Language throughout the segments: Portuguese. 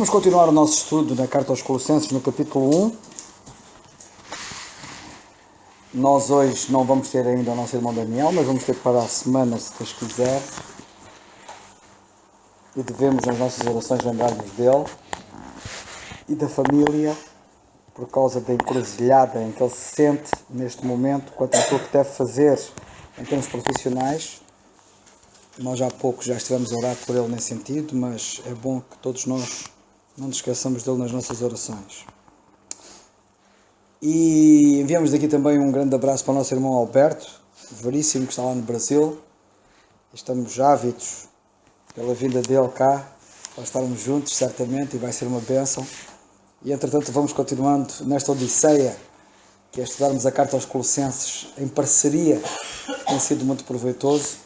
Vamos continuar o nosso estudo na Carta aos Colossenses, no capítulo 1. Nós hoje não vamos ter ainda o nosso irmão Daniel, mas vamos ter para a semana, se Deus quiser. E devemos nas nossas orações lembrar-nos dele e da família, por causa da encruzilhada em que ele se sente neste momento, quanto àquilo que deve fazer em termos profissionais. Nós há pouco já estivemos a orar por ele nesse sentido, mas é bom que todos nós não nos esqueçamos dele nas nossas orações. E enviamos daqui também um grande abraço para o nosso irmão Alberto, Veríssimo, que está lá no Brasil. Estamos ávidos pela vinda dele cá, para estarmos juntos, certamente, e vai ser uma bênção. E, entretanto, vamos continuando nesta odisseia, que é estudarmos a Carta aos Colossenses em parceria, que tem sido muito proveitoso.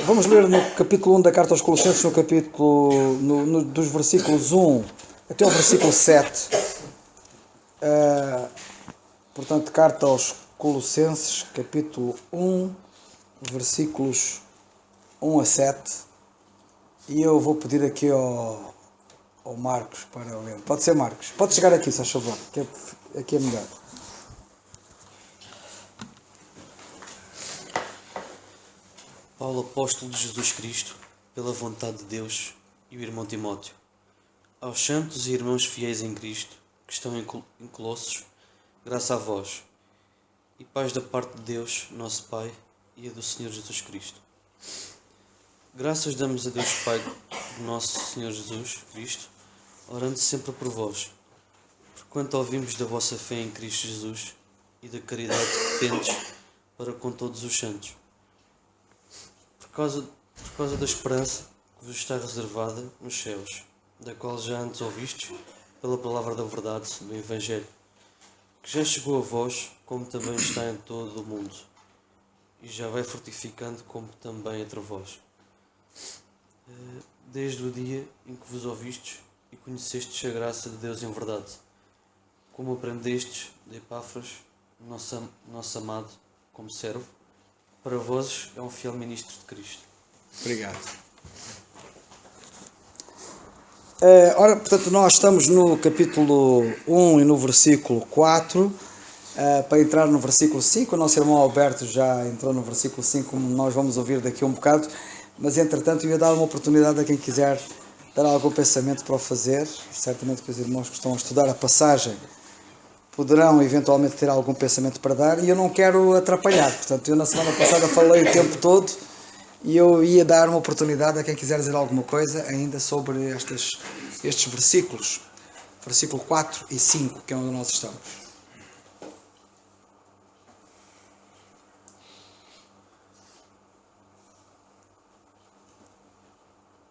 Vamos ler no capítulo 1 da Carta aos Colossenses, dos versículos 1 até o versículo 7. Portanto, Carta aos Colossenses, capítulo 1, versículos 1 a 7. E eu vou pedir aqui ao Marcos para ler. Pode ser, Marcos? Pode chegar aqui, se faz favor, que aqui é melhor. Paulo, apóstolo de Jesus Cristo, pela vontade de Deus, e o irmão Timóteo, aos santos e irmãos fiéis em Cristo, que estão em Colossos, graça a vós, e paz da parte de Deus, nosso Pai, e a do Senhor Jesus Cristo. Graças damos a Deus Pai do nosso Senhor Jesus Cristo, orando sempre por vós, porquanto ouvimos da vossa fé em Cristo Jesus e da caridade que tendes para com todos os santos. Por causa da esperança que vos está reservada nos céus, da qual já antes ouvistes pela palavra da verdade do Evangelho, que já chegou a vós, como também está em todo o mundo, e já vai fortificando como também entre vós, desde o dia em que vos ouvistes e conhecestes a graça de Deus em verdade, como aprendestes de Epáfras, nosso amado, como servo, para vós é um fiel ministro de Cristo. Obrigado. Ora, portanto, nós estamos no capítulo 1 e no versículo 4, para entrar no versículo 5. O nosso irmão Alberto já entrou no versículo 5, como nós vamos ouvir daqui a um bocado, mas entretanto eu ia dar uma oportunidade a quem quiser dar algum pensamento para o fazer. Certamente que os irmãos que estão a estudar a passagem poderão eventualmente ter algum pensamento para dar, e eu não quero atrapalhar. Portanto, eu na semana passada falei o tempo todo e eu ia dar uma oportunidade a quem quiser dizer alguma coisa ainda sobre estes versículos, versículo 4 e 5, que é onde nós estamos.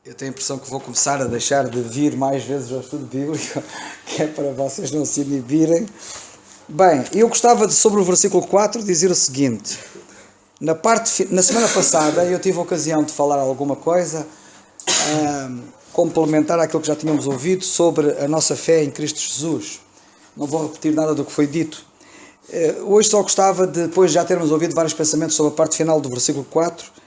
Eu tenho a impressão que vou começar a deixar de vir mais vezes ao estudo bíblico, que é para vocês não se inibirem. Bem, eu gostava sobre o versículo 4 dizer o seguinte. Na semana passada eu tive a ocasião de falar alguma coisa, complementar aquilo que já tínhamos ouvido sobre a nossa fé em Cristo Jesus. Não vou repetir nada do que foi dito. Hoje só gostava de, depois de já termos ouvido vários pensamentos sobre a parte final do versículo 4,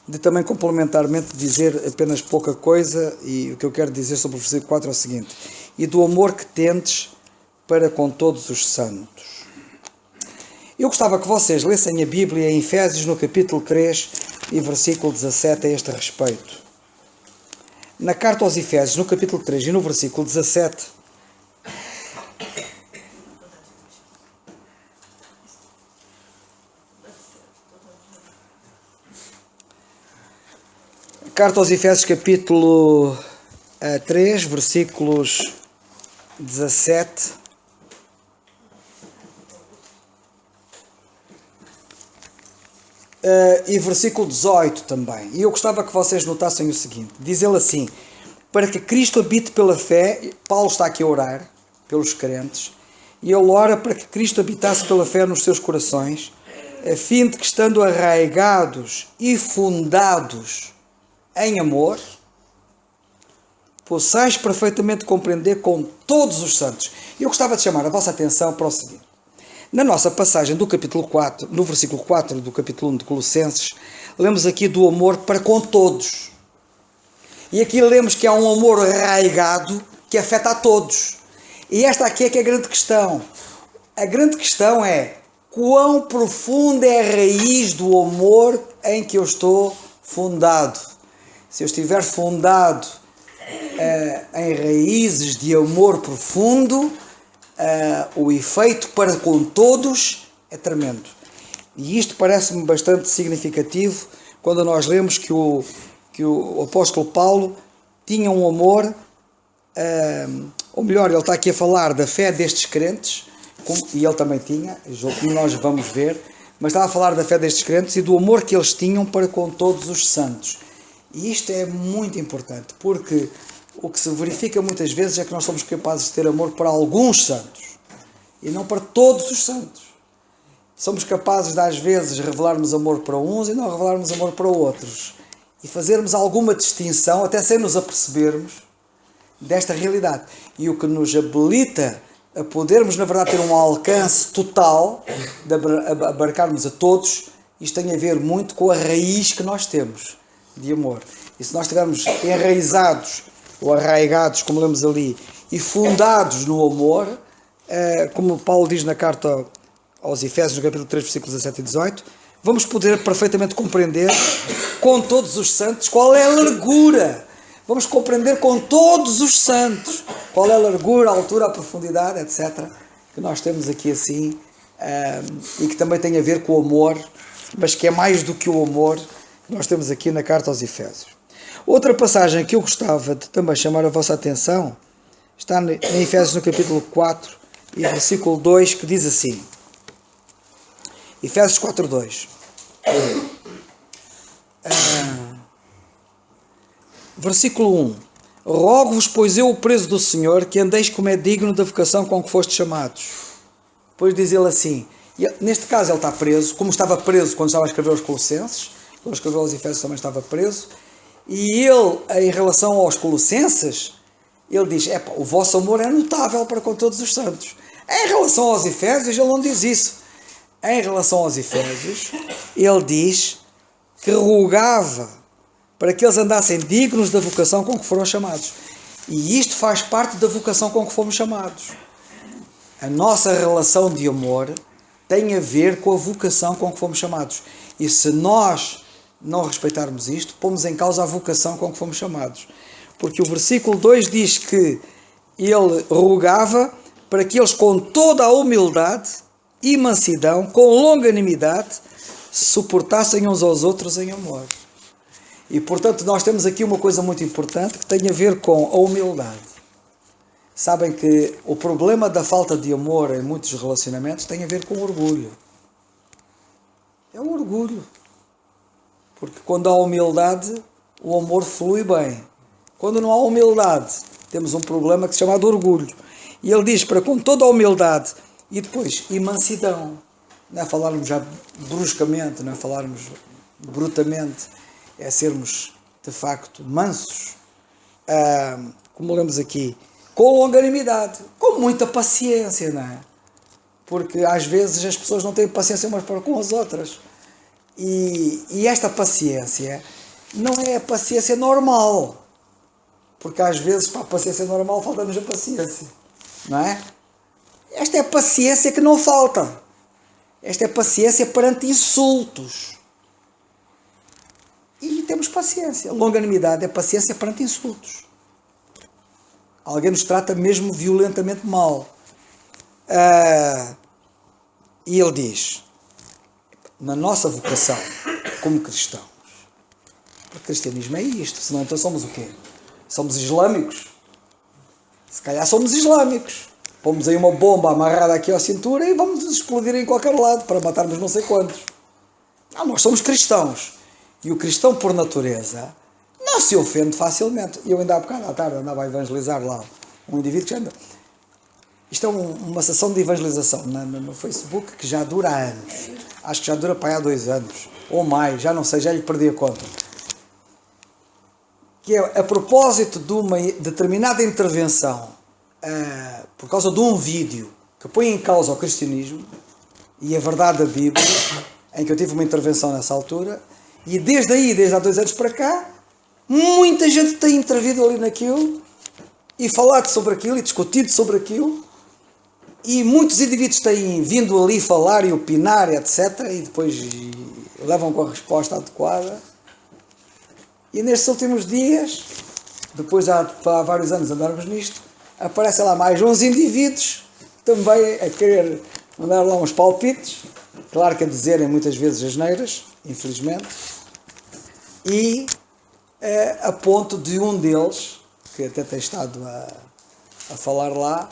de também complementarmente dizer apenas pouca coisa, e o que eu quero dizer sobre o versículo 4 é o seguinte: e do amor que tendes para com todos os santos. Eu gostava que vocês lessem a Bíblia em Efésios no capítulo 3 e versículo 17 a este respeito. Na carta aos Efésios, no capítulo 3 e no versículo 17, Carta aos Efésios, capítulo 3, versículos 17 e versículo 18 também. E eu gostava que vocês notassem o seguinte: diz ele assim: para que Cristo habite pela fé. Paulo está aqui a orar pelos crentes, e ele ora para que Cristo habitasse pela fé nos seus corações, a fim de que, estando arraigados e fundados em amor, possais perfeitamente compreender com todos os santos. Eu gostava de chamar a vossa atenção para o seguinte: na nossa passagem do capítulo 4, no versículo 4 do capítulo 1 de Colossenses, lemos aqui do amor para com todos. E aqui lemos que há um amor arraigado que afeta a todos. E esta aqui é que é a grande questão. A grande questão é quão profunda é a raiz do amor em que eu estou fundado. Se eu estiver fundado em raízes de amor profundo, o efeito para com todos é tremendo. E isto parece-me bastante significativo quando nós lemos que o apóstolo Paulo tinha um amor, ou melhor, ele está aqui a falar da fé destes crentes, e ele também tinha, como nós vamos ver, mas estava a falar da fé destes crentes e do amor que eles tinham para com todos os santos. E isto é muito importante, porque o que se verifica muitas vezes é que nós somos capazes de ter amor para alguns santos e não para todos os santos. Somos capazes de às vezes revelarmos amor para uns e não revelarmos amor para outros. E fazermos alguma distinção, até sem nos apercebermos desta realidade. E o que nos habilita a podermos, na verdade, ter um alcance total, de abarcarmos a todos, isto tem a ver muito com a raiz que nós temos de amor. E se nós estivermos enraizados ou arraigados, como lemos ali, e fundados no amor, como Paulo diz na carta aos Efésios, no capítulo 3, versículos 17 e 18, vamos poder perfeitamente compreender com todos os santos qual é a largura. Vamos compreender com todos os santos qual é a largura, a altura, a profundidade, etc. Que nós temos aqui assim, e que também tem a ver com o amor, mas que é mais do que o amor que nós temos aqui na carta aos Efésios. Outra passagem que eu gostava de também chamar a vossa atenção está em Efésios, no capítulo 4 e versículo 2, que diz assim, Efésios 4, 2. Versículo 1. Rogo-vos, pois eu, o preso do Senhor, que andeis como é digno da vocação com que fostes chamados. Depois diz ele assim, neste caso ele está preso, como estava preso quando estava a escrever aos Colossenses, quando escreveu aos Efésios também estava preso, e ele, em relação aos Colossenses, ele diz, o vosso amor é notável para com todos os santos. Em relação aos Efésios, ele não diz isso. Em relação aos Efésios, ele diz que rogava para que eles andassem dignos da vocação com que foram chamados. E isto faz parte da vocação com que fomos chamados. A nossa relação de amor tem a ver com a vocação com que fomos chamados. E se nós não respeitarmos isto, pomos em causa a vocação com que fomos chamados. Porque o versículo 2 diz que ele rogava para que eles com toda a humildade e mansidão, com longanimidade, suportassem uns aos outros em amor. E, portanto, nós temos aqui uma coisa muito importante que tem a ver com a humildade. Sabem que o problema da falta de amor em muitos relacionamentos tem a ver com o orgulho. É o orgulho. Porque quando há humildade, o amor flui bem. Quando não há humildade, temos um problema que se chama de orgulho. E ele diz para com toda a humildade e depois, e mansidão. Não é falarmos já bruscamente, não é falarmos brutamente, é sermos, de facto, mansos. Como lemos aqui, com longanimidade, com muita paciência, não é? Porque às vezes as pessoas não têm paciência umas para com as outras. E esta paciência não é a paciência normal. Porque às vezes para a paciência normal falta-nos a paciência, não é? Esta é a paciência que não falta. Esta é a paciência perante insultos. E temos paciência. Longanimidade é paciência perante insultos. Alguém nos trata mesmo violentamente mal. E ele diz, na nossa vocação como cristãos, o cristianismo é isto, senão então somos o quê? Somos islâmicos? Se calhar somos islâmicos. Pomos aí uma bomba amarrada aqui à cintura e vamos explodir em qualquer lado para matarmos não sei quantos. Não, nós somos cristãos. E o cristão, por natureza, não se ofende facilmente. Eu ainda há bocado à tarde andava a evangelizar lá um indivíduo que já anda. Isto é uma sessão de evangelização no Facebook que já dura há anos. Acho que já dura para aí há 2 anos. Ou mais, já não sei, já lhe perdi a conta. Que é a propósito de uma determinada intervenção, por causa de um vídeo que põe em causa o cristianismo e a verdade da Bíblia, em que eu tive uma intervenção nessa altura, e desde há 2 anos para cá, muita gente tem intervido ali naquilo, e falado sobre aquilo e discutido sobre aquilo, e muitos indivíduos têm vindo ali falar e opinar, etc., e depois levam com a resposta adequada. E nestes últimos dias, depois há vários anos andarmos nisto, aparecem lá mais uns indivíduos também a querer mandar lá uns palpites, claro que a dizerem muitas vezes asneiras, infelizmente, e a ponto de um deles, que até tem estado a falar lá,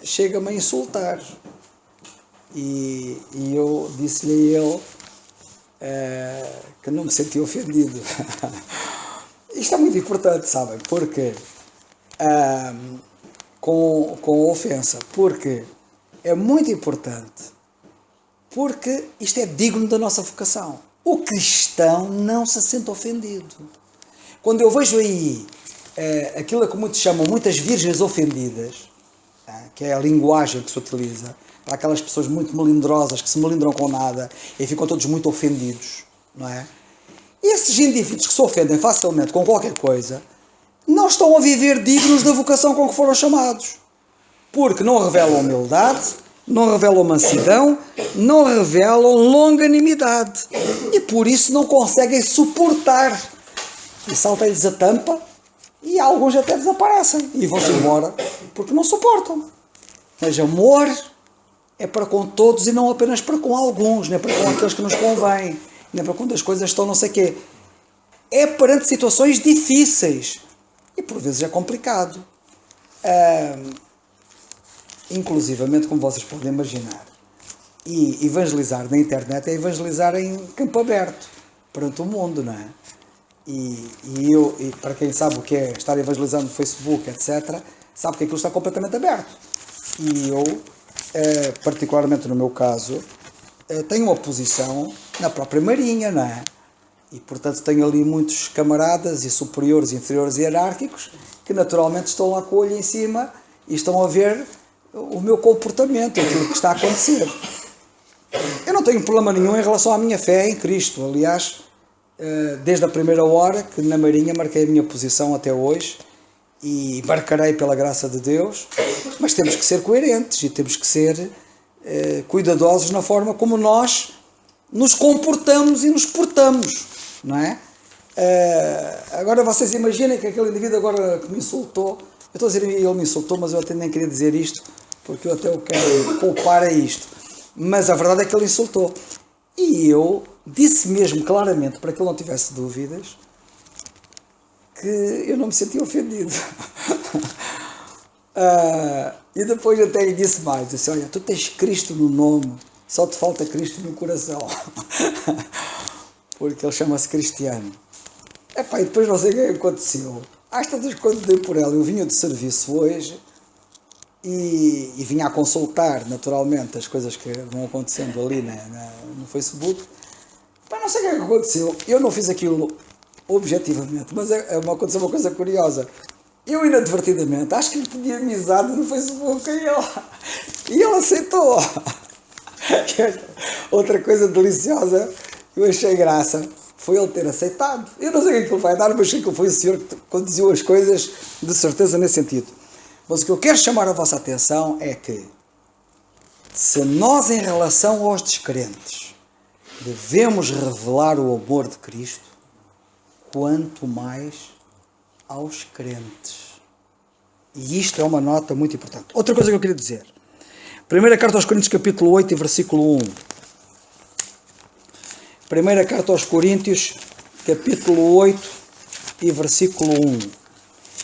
chega-me a insultar. E eu disse-lhe a ele que não me senti ofendido. Isto é muito importante, sabem? Porque com a ofensa, porque é muito importante, porque isto é digno da nossa vocação. O cristão não se sente ofendido. Quando eu vejo aí aquilo que muitos chamam muitas virgens ofendidas, que é a linguagem que se utiliza, para aquelas pessoas muito melindrosas, que se melindram com nada e ficam todos muito ofendidos, não é? E esses indivíduos que se ofendem facilmente com qualquer coisa, não estão a viver dignos da vocação com que foram chamados. Porque não revelam humildade, não revelam mansidão, não revelam longanimidade. E por isso não conseguem suportar. E salta-lhes a tampa e alguns até desaparecem e vão-se embora porque não suportam. Mas amor é para com todos e não apenas para com alguns, nem para com aqueles que nos convêm, nem para quando as coisas estão não sei o quê. É perante situações difíceis e por vezes é complicado. Inclusivamente, como vocês podem imaginar, e evangelizar na internet é evangelizar em campo aberto, perante o mundo, não é? E para quem sabe o que é estar evangelizando no Facebook, etc., sabe que aquilo está completamente aberto. E eu, particularmente no meu caso, tenho uma posição na própria Marinha, não é? E, portanto, tenho ali muitos camaradas e superiores, inferiores e hierárquicos que naturalmente estão lá com o olho em cima e estão a ver o meu comportamento, aquilo que está a acontecer. Eu não tenho problema nenhum em relação à minha fé em Cristo. Aliás, desde a primeira hora que na Marinha marquei a minha posição até hoje e marcarei pela graça de Deus, mas temos que ser coerentes e temos que ser cuidadosos na forma como nós nos comportamos e nos portamos, não é? Agora vocês imaginem que aquele indivíduo agora que me insultou, eu estou a dizer ele me insultou, mas eu até nem queria dizer isto, porque eu até o quero poupar a isto, mas a verdade é que ele insultou. E eu disse mesmo claramente, para que ele não tivesse dúvidas, que eu não me sentia ofendido. E depois até lhe disse mais, disse, olha, tu tens Cristo no nome, só te falta Cristo no coração. Porque ele chama-se Cristiano. E depois não sei o que aconteceu. Às tantas, quando dei por ela, eu vinha de serviço hoje e vinha a consultar naturalmente as coisas que vão acontecendo ali no Facebook. Mas não sei o que aconteceu. Eu não fiz aquilo objetivamente, mas aconteceu uma coisa curiosa. Eu inadvertidamente, acho que lhe pedi amizade no Facebook e ele aceitou. Outra coisa deliciosa que eu achei graça foi ele ter aceitado. Eu não sei o que ele vai dar, mas sei que foi o senhor que conduziu as coisas de certeza nesse sentido. Mas o que eu quero chamar a vossa atenção é que se nós, em relação aos descrentes, devemos revelar o amor de Cristo, quanto mais aos crentes. E isto é uma nota muito importante. Outra coisa que eu queria dizer. Primeira carta aos Coríntios, capítulo 8 e versículo 1. Primeira carta aos Coríntios, capítulo 8 e versículo 1.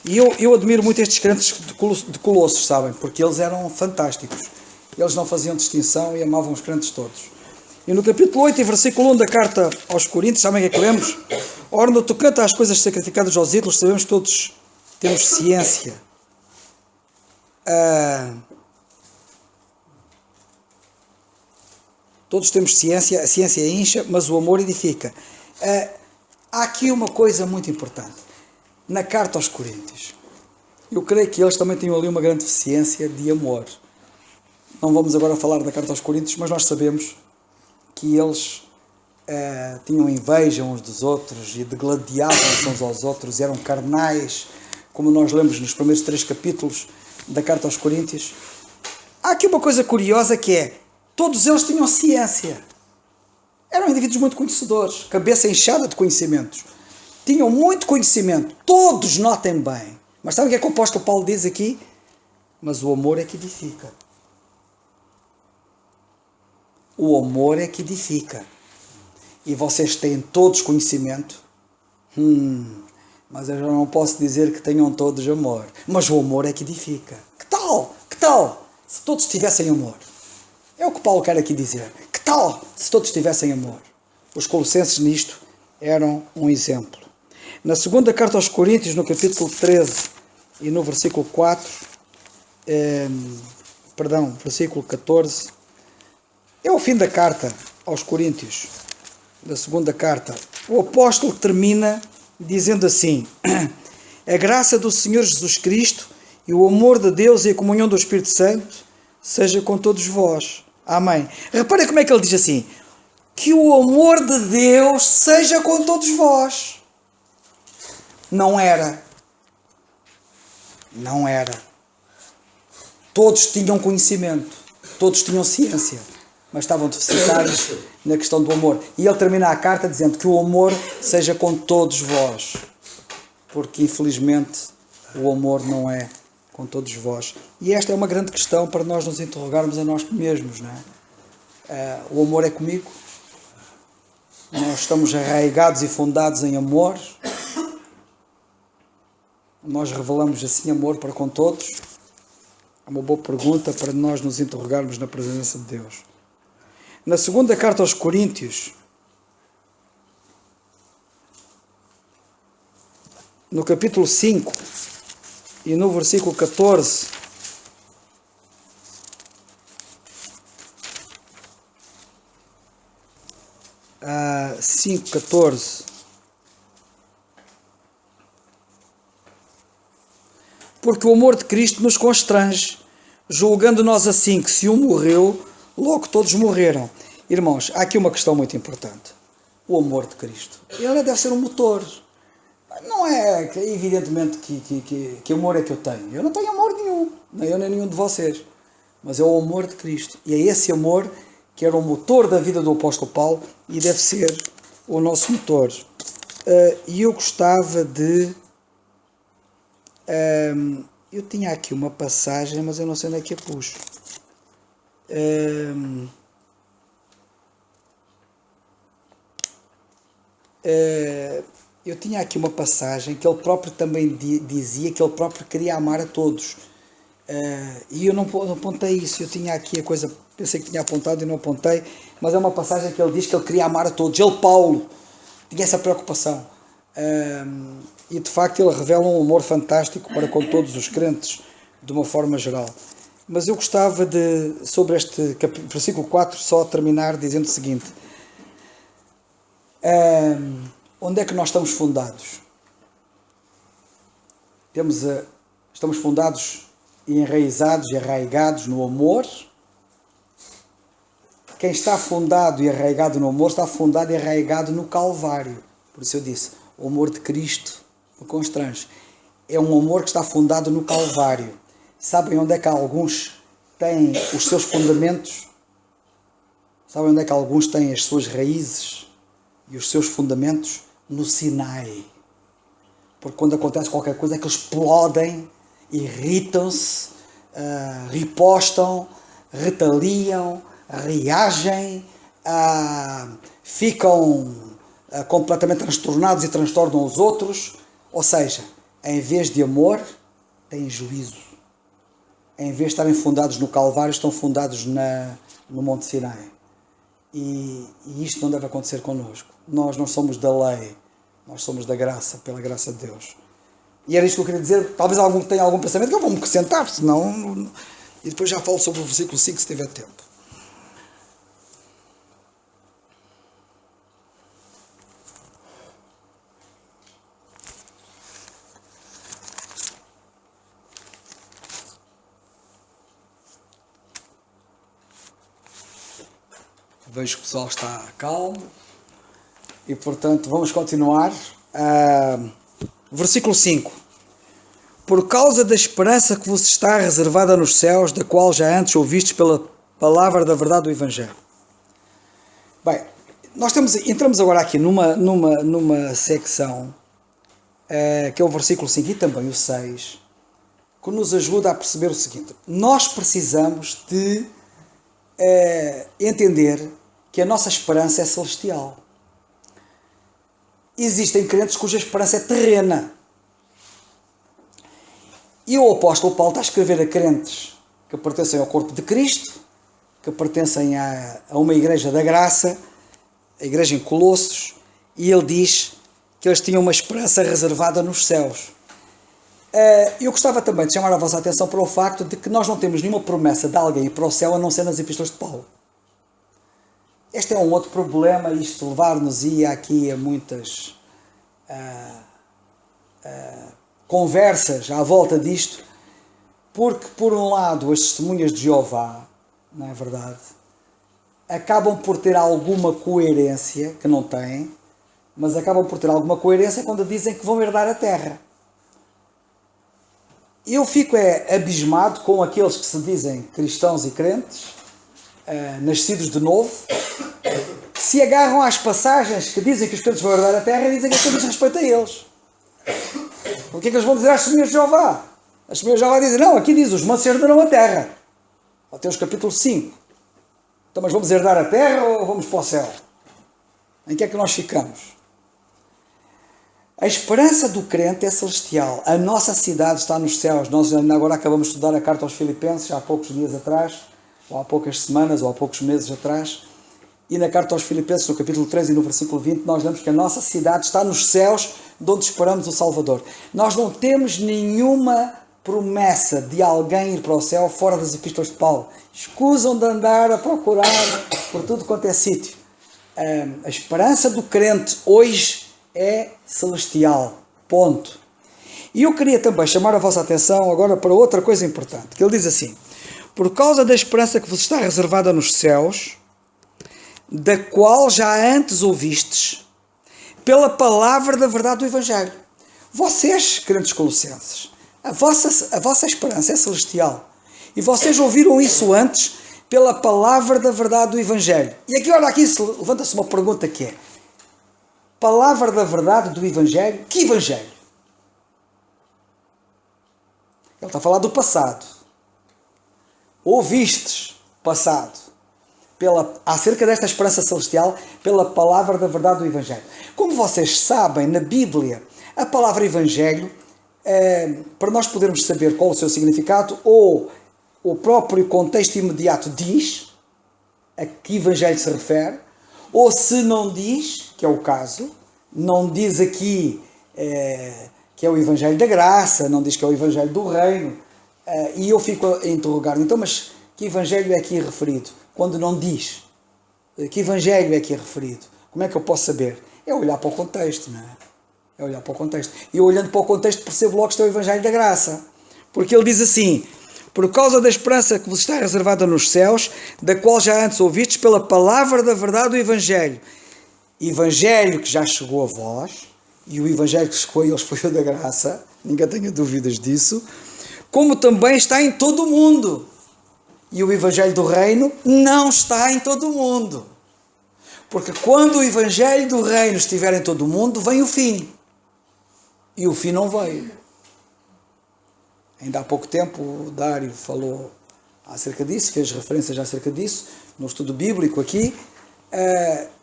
E eu admiro muito estes crentes de Colossos, sabem? Porque eles eram fantásticos. Eles não faziam distinção e amavam os crentes todos. E no capítulo 8 e versículo 1 da carta aos Coríntios, sabem o que é que lemos? Ora, no tocante às coisas sacrificadas aos ídolos, sabemos que todos temos ciência. Todos temos ciência, a ciência incha, mas o amor edifica. Há aqui uma coisa muito importante. Na carta aos Coríntios, eu creio que eles também tinham ali uma grande deficiência de amor. Não vamos agora falar da carta aos Coríntios, mas nós sabemos que eles tinham inveja uns dos outros e degladiavam-se uns aos outros, eram carnais, como nós lemos nos primeiros 3 capítulos da carta aos Coríntios. Há aqui uma coisa curiosa que é, todos eles tinham ciência. Eram indivíduos muito conhecedores, cabeça inchada de conhecimentos. Tinham muito conhecimento, todos, notem bem. Mas sabem o que é que o apóstolo Paulo diz aqui? Mas o amor é que edifica. O amor é que edifica. E vocês têm todos conhecimento. Mas eu já não posso dizer que tenham todos amor. Mas o amor é que edifica. Que tal? Que tal? Se todos tivessem amor. É o que Paulo quer aqui dizer. Que tal se todos tivessem amor? Os colossenses nisto eram um exemplo. Na segunda carta aos Coríntios, no capítulo 13 e no versículo 4, versículo 14, é o fim da carta aos Coríntios, da segunda carta. O apóstolo termina dizendo assim: a graça do Senhor Jesus Cristo e o amor de Deus e a comunhão do Espírito Santo seja com todos vós. Amém. Reparem como é que ele diz assim: que o amor de Deus seja com todos vós. Não era. Todos tinham conhecimento, todos tinham ciência, mas estavam deficitários na questão do amor. E ele termina a carta dizendo que o amor seja com todos vós, porque infelizmente o amor não é com todos vós. E esta é uma grande questão para nós nos interrogarmos a nós mesmos, não é? O amor é comigo? Nós estamos arraigados e fundados em amor? Nós revelamos assim amor para com todos? É uma boa pergunta para nós nos interrogarmos na presença de Deus. Na segunda carta aos Coríntios, no capítulo 5 e no versículo 14, a 5:14, porque o amor de Cristo nos constrange, julgando nós assim que se um morreu, logo todos morreram. Irmãos, há aqui uma questão muito importante. O amor de Cristo. Ele deve ser um motor. Não é evidentemente que amor é que eu tenho. Eu não tenho amor nenhum. Nem eu nem nenhum de vocês. Mas é o amor de Cristo. E é esse amor que era o motor da vida do apóstolo Paulo e deve ser o nosso motor. E eu gostava de... eu tinha aqui uma passagem, mas eu não sei onde é que a pus. Eu tinha aqui uma passagem que ele próprio também dizia que ele próprio queria amar a todos. E eu não apontei isso. Eu tinha aqui a coisa, pensei que tinha apontado e não apontei, mas é uma passagem que ele diz que ele queria amar a todos. Ele, Paulo, tinha essa preocupação. E de facto ele revela um amor fantástico para com todos os crentes, de uma forma geral. Mas eu gostava de, sobre este versículo 4, só terminar dizendo o seguinte: onde é que nós estamos fundados? Estamos fundados e enraizados e arraigados no amor. Quem está fundado e arraigado no amor está fundado e arraigado no Calvário. Por isso eu disse, o amor de Cristo me constrange. É um amor que está fundado no Calvário. Sabem onde é que alguns têm os seus fundamentos? Sabem onde é que alguns têm as suas raízes e os seus fundamentos? No Sinai. Porque quando acontece qualquer coisa é que eles explodem, irritam-se, ripostam, retaliam, reagem, ficam completamente transtornados e transtornam os outros. Ou seja, em vez de amor, têm juízo. Em vez de estarem fundados no Calvário, estão fundados no Monte Sinai. E isto não deve acontecer connosco. Nós não somos da lei, nós somos da graça, pela graça de Deus. E era isto que eu queria dizer. Talvez algum tenha algum pensamento, que eu vou-me acrescentar, senão... E depois já falo sobre o versículo 5, se tiver tempo. Vejo que o pessoal está calmo. E, portanto, vamos continuar. Versículo 5. por causa da esperança que vos está reservada nos céus, da qual já antes ouvistes pela palavra da verdade do Evangelho. Bem, entramos agora aqui numa secção, que é o versículo 5 e também o 6, que nos ajuda a perceber o seguinte: nós precisamos de entender que a nossa esperança é celestial. Existem crentes cuja esperança é terrena. E o apóstolo Paulo está a escrever a crentes que pertencem ao corpo de Cristo, que pertencem a uma igreja da graça, a igreja em Colossos, e ele diz que eles tinham uma esperança reservada nos céus. Eu gostava também de chamar a vossa atenção para o facto de que nós não temos nenhuma promessa de alguém ir para o céu a não ser nas epístolas de Paulo. Este é um outro problema, isto levar-nos-ia aqui a muitas conversas à volta disto, porque por um lado as testemunhas de Jeová, não é verdade, acabam por ter alguma coerência, que não têm, mas acabam por ter alguma coerência quando dizem que vão herdar a terra. Eu fico abismado com aqueles que se dizem cristãos e crentes, nascidos de novo, que se agarram às passagens que dizem que os crentes vão herdar a terra e dizem que aquilo diz respeito a eles. O que é que eles vão dizer às testemunhas de Jeová? As testemunhas de Jeová dizem: não, aqui diz, os mansos herdarão a terra. Mateus capítulo 5. Então, mas vamos herdar a terra ou vamos para o céu? Em que é que nós ficamos? A esperança do crente é celestial. A nossa cidade está nos céus. Nós agora acabamos de estudar a carta aos Filipenses, há poucos dias atrás, ou há poucas semanas, ou há poucos meses atrás. E na carta aos Filipenses, no capítulo 3 e no versículo 20, nós lemos que a nossa cidade está nos céus, de onde esperamos o Salvador. Nós não temos nenhuma promessa de alguém ir para o céu fora das epístolas de Paulo. Escusam de andar a procurar por tudo quanto é sítio. A esperança do crente hoje é celestial. Ponto. E eu queria também chamar a vossa atenção agora para outra coisa importante, que ele diz assim: por causa da esperança que vos está reservada nos céus, da qual já antes ouvistes, pela palavra da verdade do Evangelho. Vocês, crentes colossenses, a vossa esperança é celestial. E vocês ouviram isso antes pela palavra da verdade do Evangelho. E aqui, olha, aqui levanta-se uma pergunta que é: palavra da verdade do Evangelho? Que Evangelho? Ele está a falar do passado. Ouvistes, passado, acerca desta esperança celestial, pela palavra da verdade do Evangelho. Como vocês sabem, na Bíblia, a palavra Evangelho, para nós podermos saber qual o seu significado, ou o próprio contexto imediato diz a que Evangelho se refere, ou se não diz, que é o caso, não diz aqui que é o Evangelho da graça, não diz que é o Evangelho do reino, e eu fico a interrogar, então, mas que Evangelho é aqui referido? Quando não diz, que Evangelho é aqui referido? Como é que eu posso saber? É olhar para o contexto, não é? É olhar para o contexto. E eu, olhando para o contexto, percebo logo que isto é o Evangelho da graça. Porque ele diz assim: por causa da esperança que vos está reservada nos céus, da qual já antes ouvistes pela palavra da verdade do Evangelho. Evangelho que já chegou a vós, e o Evangelho que chegou a eles foi o da graça, ninguém tenha dúvidas disso, como também está em todo o mundo. E o Evangelho do Reino não está em todo o mundo. Porque quando o Evangelho do Reino estiver em todo o mundo, vem o fim. E o fim não veio. Ainda há pouco tempo o Dário falou acerca disso, fez referências acerca disso, no estudo bíblico aqui,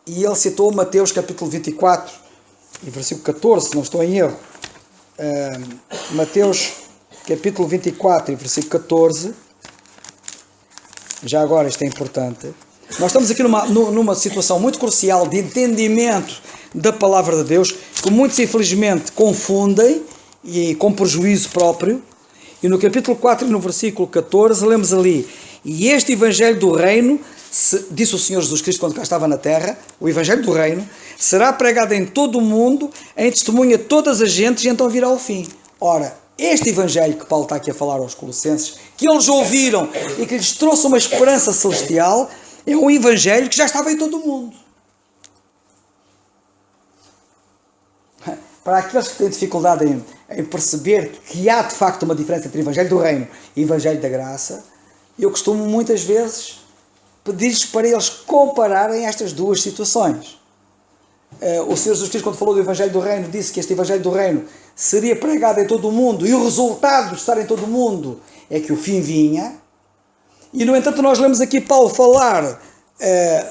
e ele citou Mateus capítulo 24 e versículo 14, se não estou em erro. Mateus capítulo 24 e versículo 14. Já agora, isto é importante. Nós estamos aqui numa situação muito crucial de entendimento da palavra de Deus, que muitos infelizmente confundem, e com prejuízo próprio. E no capítulo 4 e no versículo 14, lemos ali: e este Evangelho do Reino, disse o Senhor Jesus Cristo quando cá estava na terra, o Evangelho do Reino, será pregado em todo o mundo, em testemunha de todas as gentes, e então virá o fim. Ora, este Evangelho que Paulo está aqui a falar aos Colossenses, que eles ouviram e que lhes trouxe uma esperança celestial, é um Evangelho que já estava em todo o mundo. Para aqueles que têm dificuldade em perceber que há de facto uma diferença entre o Evangelho do Reino e o Evangelho da Graça, eu costumo muitas vezes pedir-lhes para eles compararem estas duas situações. O Senhor Jesus Cristo, quando falou do Evangelho do Reino, disse que este Evangelho do Reino seria pregado em todo o mundo, e o resultado de estar em todo o mundo é que o fim vinha. E, no entanto, nós lemos aqui Paulo falar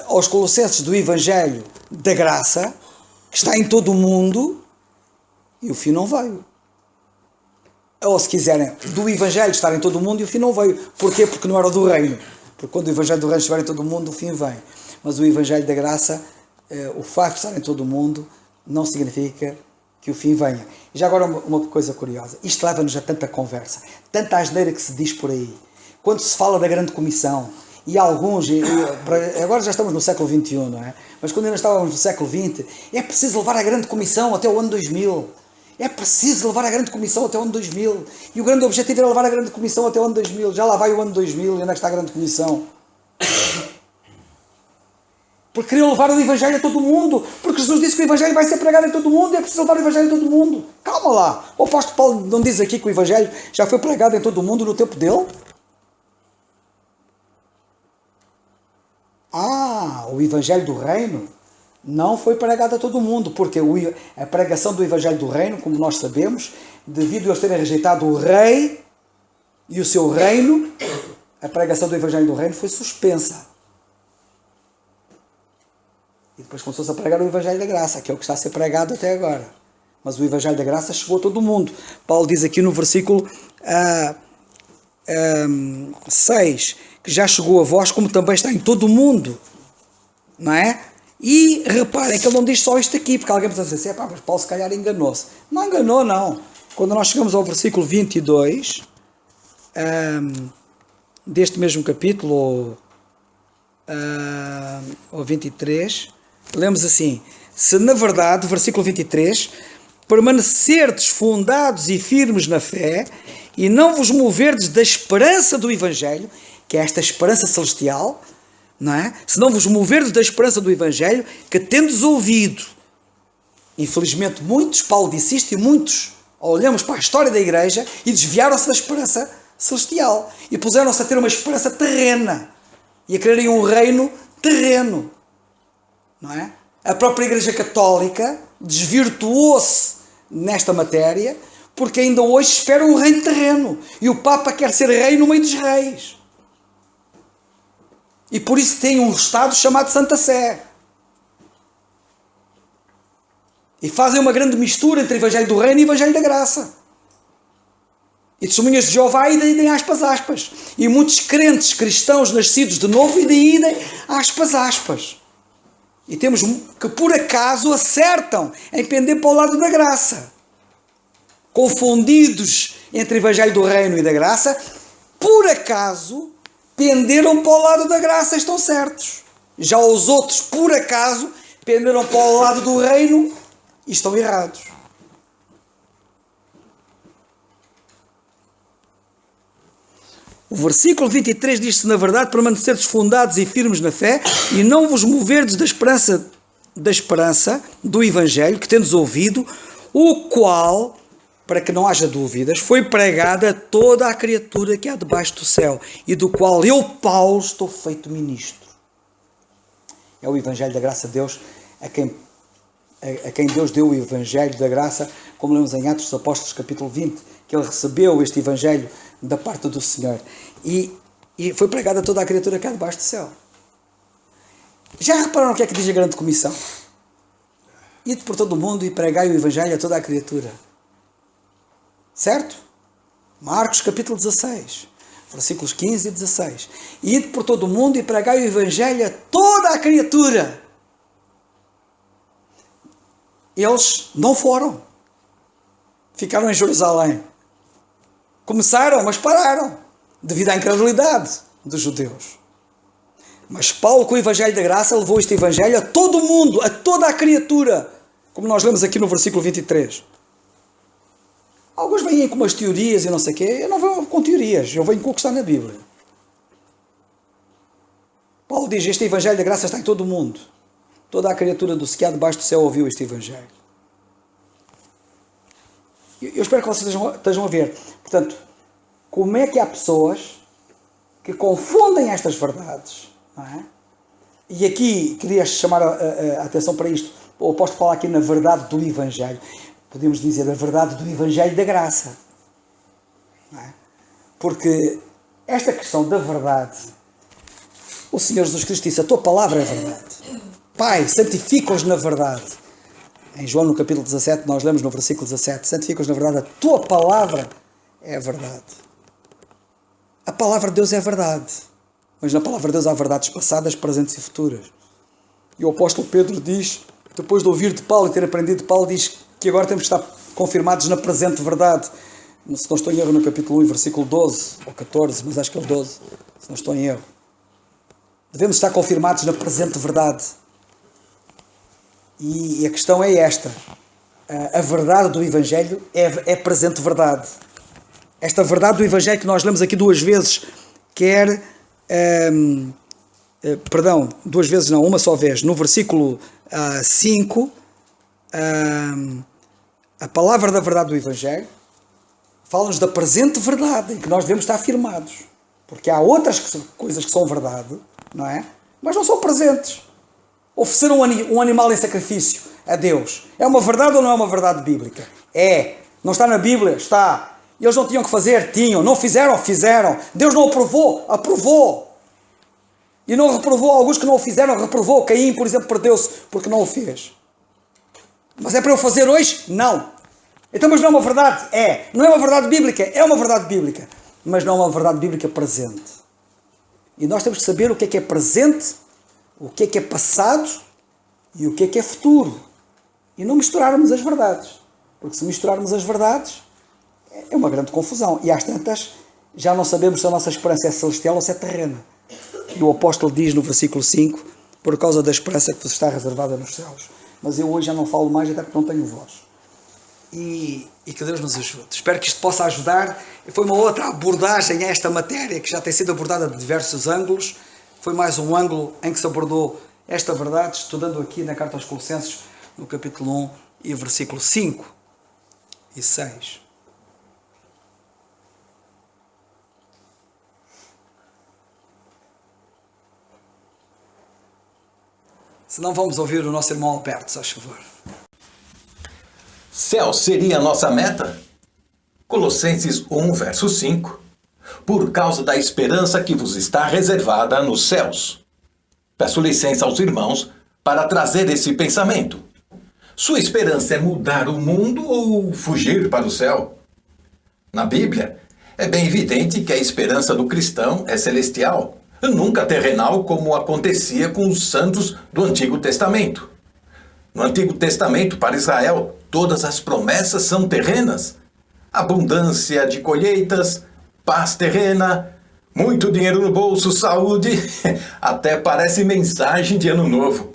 aos Colossenses do Evangelho da Graça, que está em todo o mundo, e o fim não veio. Ou, se quiserem, do Evangelho estar em todo o mundo e o fim não veio. Porquê? Porque não era o do Reino. Porque quando o Evangelho do Reino estiver em todo o mundo, o fim vem. Mas o Evangelho da Graça, o facto de estar em todo o mundo, não significa que o fim venha. E já agora uma coisa curiosa. Isto leva-nos a tanta conversa, tanta asneira que se diz por aí. Quando se fala da grande comissão, e alguns, agora já estamos no século XXI, não é? Mas quando ainda estávamos no século XX, é preciso levar a grande comissão até o ano 2000. É preciso levar a grande comissão até o ano 2000. E o grande objetivo era levar a grande comissão até o ano 2000. Já lá vai o ano 2000 e onde é que está a grande comissão? Porque queriam levar o Evangelho a todo o mundo. Porque Jesus disse que o Evangelho vai ser pregado em todo o mundo e é preciso levar o Evangelho a todo o mundo. Calma lá. O apóstolo Paulo não diz aqui que o Evangelho já foi pregado em todo o mundo no tempo dele? O Evangelho do Reino não foi pregado a todo o mundo, porque a pregação do Evangelho do Reino, como nós sabemos, devido a eles terem rejeitado o rei e o seu reino, a pregação do Evangelho do Reino foi suspensa. E depois começou-se a pregar o Evangelho da Graça, que é o que está a ser pregado até agora. Mas o Evangelho da Graça chegou a todo o mundo. Paulo diz aqui no versículo 6, que já chegou a vós, como também está em todo o mundo. Não é? E reparem que ele não diz só isto aqui, porque alguém precisa dizer assim, mas Paulo se calhar enganou-se. Não enganou, não. Quando nós chegamos ao versículo 22, deste mesmo capítulo, ou 23, lemos assim: se na verdade, versículo 23, permanecerdes fundados e firmes na fé, e não vos moverdes da esperança do Evangelho, que é esta esperança celestial, não é? Se não vos moverdes da esperança do Evangelho, que tendes ouvido. Infelizmente muitos, Paulo disse isto, e muitos olhamos para a história da igreja e desviaram-se da esperança celestial e puseram-se a ter uma esperança terrena e a quererem um reino terreno, não é? A própria Igreja Católica desvirtuou-se nesta matéria, porque ainda hoje espera um reino terreno e o Papa quer ser rei no meio dos reis. E por isso tem um Estado chamado Santa Sé. E fazem uma grande mistura entre o Evangelho do Reino e o Evangelho da Graça. E testemunhas de Jeová idem aspas, aspas. E muitos crentes cristãos nascidos de novo idem aspas, aspas. E temos que por acaso acertam em pender para o lado da graça. Confundidos entre o Evangelho do Reino e da Graça, por acaso penderam para o lado da graça, estão certos. Já os outros, por acaso, penderam para o lado do reino e estão errados. O versículo 23 diz-se, na verdade, permanecerdes fundados e firmes na fé e não vos moverdes da esperança do Evangelho que tendes ouvido, o qual, para que não haja dúvidas, foi pregada a toda a criatura que há debaixo do céu, e do qual eu, Paulo, estou feito ministro. É o Evangelho da graça de Deus, a quem Deus deu o Evangelho da graça, como lemos em Atos dos Apóstolos, capítulo 20, que ele recebeu este Evangelho da parte do Senhor. E foi pregada a toda a criatura que há debaixo do céu. Já repararam o que é que diz a grande comissão? Ide por todo o mundo e pregai o Evangelho a toda a criatura. Certo? Marcos capítulo 16, versículos 15 e 16. Ide por todo o mundo e pregai o Evangelho a toda a criatura. Eles não foram. Ficaram em Jerusalém. Começaram, mas pararam, devido à incredulidade dos judeus. Mas Paulo, com o Evangelho da Graça, levou este Evangelho a todo o mundo, a toda a criatura, como nós lemos aqui no versículo 23. Alguns vêm com umas teorias e não sei o quê. Eu não venho com teorias, eu venho com o que está na Bíblia. Paulo diz, este Evangelho da Graça está em todo o mundo. Toda a criatura do que há debaixo do céu ouviu este Evangelho. Eu espero que vocês estejam a ver. Portanto, como é que há pessoas que confundem estas verdades, não é? E aqui queria chamar a atenção para isto. O apóstolo fala aqui na verdade do Evangelho. Podemos dizer a verdade do Evangelho da graça. Não é? Porque esta questão da verdade, o Senhor Jesus Cristo disse, a tua palavra é verdade. Pai, santifica-os na verdade. Em João, no capítulo 17, nós lemos no versículo 17, santifica-os na verdade, a tua palavra é a verdade. A palavra de Deus é a verdade. Mas na palavra de Deus há verdades passadas, presentes e futuras. E o apóstolo Pedro diz, depois de ouvir de Paulo e ter aprendido de Paulo, diz que agora temos que estar confirmados na presente verdade. Se não estou em erro, no capítulo 1, versículo 12 ou 14, mas acho que é o 12, se não estou em erro. Devemos estar confirmados na presente verdade. E a questão é esta. A verdade do Evangelho é presente verdade. Esta verdade do Evangelho que nós lemos aqui duas vezes, quer... duas vezes não, uma só vez. No versículo 5, a palavra da verdade do Evangelho fala-nos da presente verdade, em que nós devemos estar firmados. Porque há outras coisas que são verdade, não é? Mas não são presentes. Oferecer um animal em sacrifício a Deus é uma verdade ou não é uma verdade bíblica? É. Não está na Bíblia? Está. Eles não tinham que fazer? Tinham. Não fizeram? Fizeram. Deus não aprovou? Aprovou. E não reprovou alguns que não o fizeram? Reprovou. Caim, por exemplo, perdeu-se porque não o fez. Mas é para eu fazer hoje? Não. Então, mas não é uma verdade? É. Não é uma verdade bíblica? É uma verdade bíblica. Mas não é uma verdade bíblica presente. E nós temos que saber o que é presente, o que é passado e o que é futuro. E não misturarmos as verdades. Porque se misturarmos as verdades, é uma grande confusão. E às tantas, já não sabemos se a nossa esperança é celestial ou se é terrena. E o apóstolo diz no versículo 5, por causa da esperança que vos está reservada nos céus. Mas eu hoje já não falo mais, até porque não tenho voz. E que Deus nos ajude. Espero que isto possa ajudar. Foi uma outra abordagem a esta matéria, que já tem sido abordada de diversos ângulos. Foi mais um ângulo em que se abordou esta verdade, estudando aqui na Carta aos Colossenses, no capítulo 1 e versículo 5 e 6. Se não, vamos ouvir o nosso irmão Alberto, se faz favor. Céu seria a nossa meta? Colossenses 1, verso 5. Por causa da esperança que vos está reservada nos céus. Peço licença aos irmãos para trazer esse pensamento. Sua esperança é mudar o mundo ou fugir para o céu? Na Bíblia, é bem evidente que a esperança do cristão é celestial, nunca terrenal como acontecia com os santos do Antigo Testamento. No Antigo Testamento, para Israel, todas as promessas são terrenas. Abundância de colheitas, paz terrena, muito dinheiro no bolso, saúde, até parece mensagem de ano novo.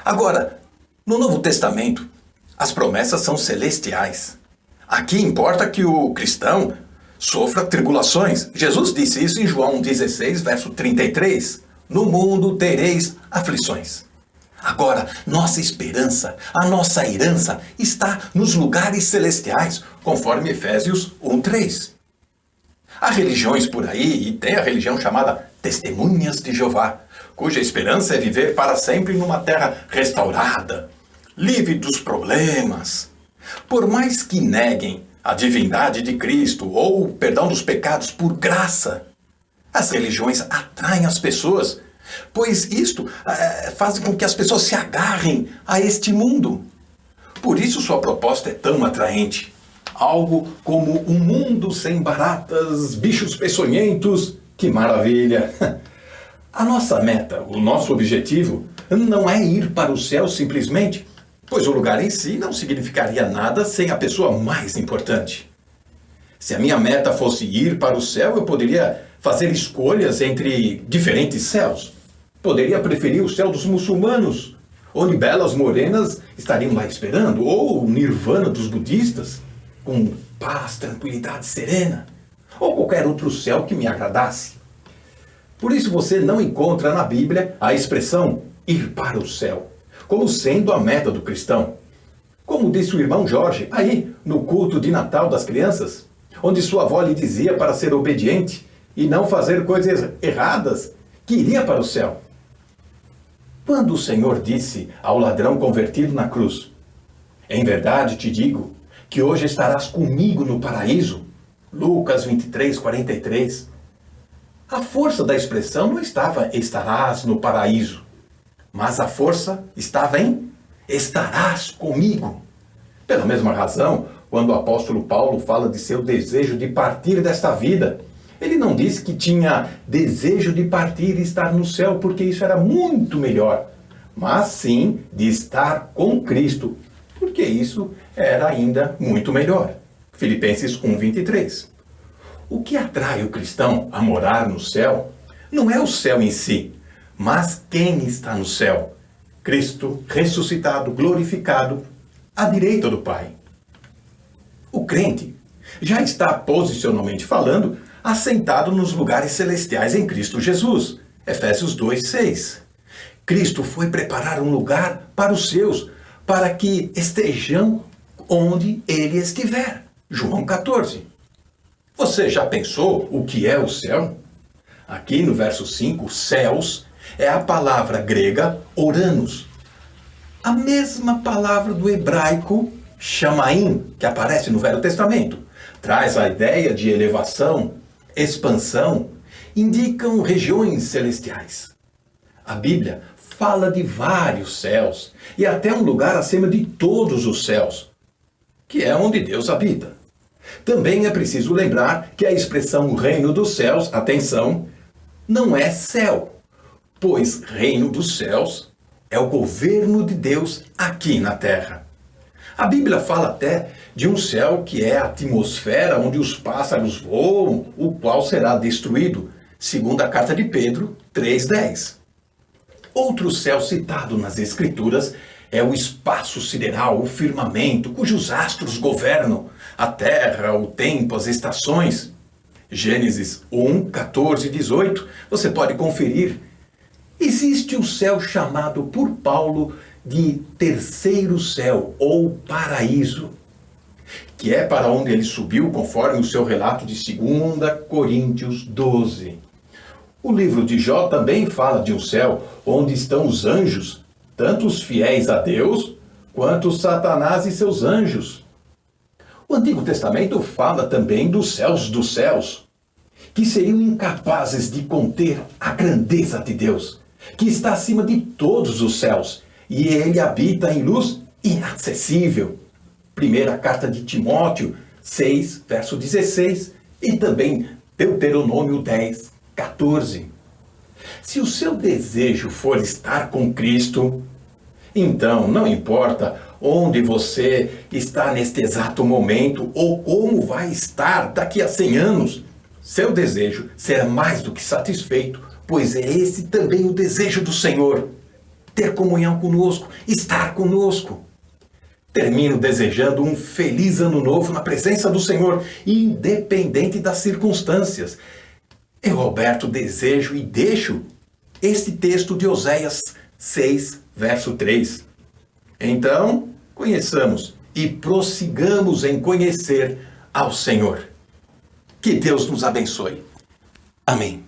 Agora, no Novo Testamento, as promessas são celestiais. Aqui importa que o cristão sofra tribulações. Jesus disse isso em João 16, verso 33. No mundo tereis aflições. Agora, nossa esperança, a nossa herança está nos lugares celestiais, conforme Efésios 1:3. Há religiões por aí, e tem a religião chamada Testemunhas de Jeová, cuja esperança é viver para sempre numa terra restaurada, livre dos problemas. Por mais que neguem a divindade de Cristo ou o perdão dos pecados por graça, as religiões atraem as pessoas, pois isto faz com que as pessoas se agarrem a este mundo. Por isso sua proposta é tão atraente. Algo como um mundo sem baratas, bichos peçonhentos. Que maravilha! A nossa meta, o nosso objetivo, não é ir para o céu simplesmente, pois o lugar em si não significaria nada sem a pessoa mais importante. Se a minha meta fosse ir para o céu, eu poderia fazer escolhas entre diferentes céus. Poderia preferir o céu dos muçulmanos, onde belas morenas estariam lá esperando, ou o nirvana dos budistas, com paz, tranquilidade serena, ou qualquer outro céu que me agradasse. Por isso você não encontra na Bíblia a expressão ir para o céu, como sendo a meta do cristão. Como disse o irmão Jorge, aí no culto de Natal das crianças, onde sua avó lhe dizia para ser obediente e não fazer coisas erradas, que iria para o céu. Quando o Senhor disse ao ladrão convertido na cruz, em verdade te digo que hoje estarás comigo no paraíso, Lucas 23, 43, a força da expressão não estava estarás no paraíso, mas a força estava em estarás comigo. Pela mesma razão, quando o apóstolo Paulo fala de seu desejo de partir desta vida, ele não disse que tinha desejo de partir e estar no céu, porque isso era muito melhor, mas sim de estar com Cristo, porque isso era ainda muito melhor. Filipenses 1:23. O que atrai o cristão a morar no céu não é o céu em si, mas quem está no céu. Cristo ressuscitado, glorificado, à direita do Pai. O crente já está, posicionalmente falando, assentado nos lugares celestiais em Cristo Jesus. Efésios 2:6. Cristo foi preparar um lugar para os seus, para que estejam onde ele estiver. João 14. Você já pensou o que é o céu? Aqui no verso 5, céus é a palavra grega oranos. A mesma palavra do hebraico chamaim, que aparece no Velho Testamento. Traz a ideia de elevação, expansão, indicam regiões celestiais. A Bíblia fala de vários céus e até um lugar acima de todos os céus, que é onde Deus habita. Também é preciso lembrar que a expressão reino dos céus, atenção, não é céu, pois reino dos céus é o governo de Deus aqui na terra. A Bíblia fala até de um céu que é a atmosfera onde os pássaros voam, o qual será destruído, segundo a carta de Pedro 3:10. Outro céu citado nas Escrituras é o espaço sideral, o firmamento, cujos astros governam a terra, o tempo, as estações. Gênesis 1, 14 e 18, você pode conferir. Existe o céu chamado por Paulo de terceiro céu ou paraíso, que é para onde ele subiu, conforme o seu relato de 2 Coríntios 12. O livro de Jó também fala de um céu onde estão os anjos, tanto os fiéis a Deus, quanto Satanás e seus anjos. O Antigo Testamento fala também dos céus, que seriam incapazes de conter a grandeza de Deus, que está acima de todos os céus, e ele habita em luz inacessível. Primeira carta de Timóteo 6, verso 16, e também Deuteronômio 10, 14. Se o seu desejo for estar com Cristo, então não importa onde você está neste exato momento ou como vai estar daqui a 100 anos, seu desejo será mais do que satisfeito, pois é esse também o desejo do Senhor, ter comunhão conosco, estar conosco. Termino desejando um feliz ano novo na presença do Senhor, independente das circunstâncias. Eu, Alberto, desejo e deixo este texto de Oséias 6, verso 3. Então, conheçamos e prossigamos em conhecer ao Senhor. Que Deus nos abençoe. Amém.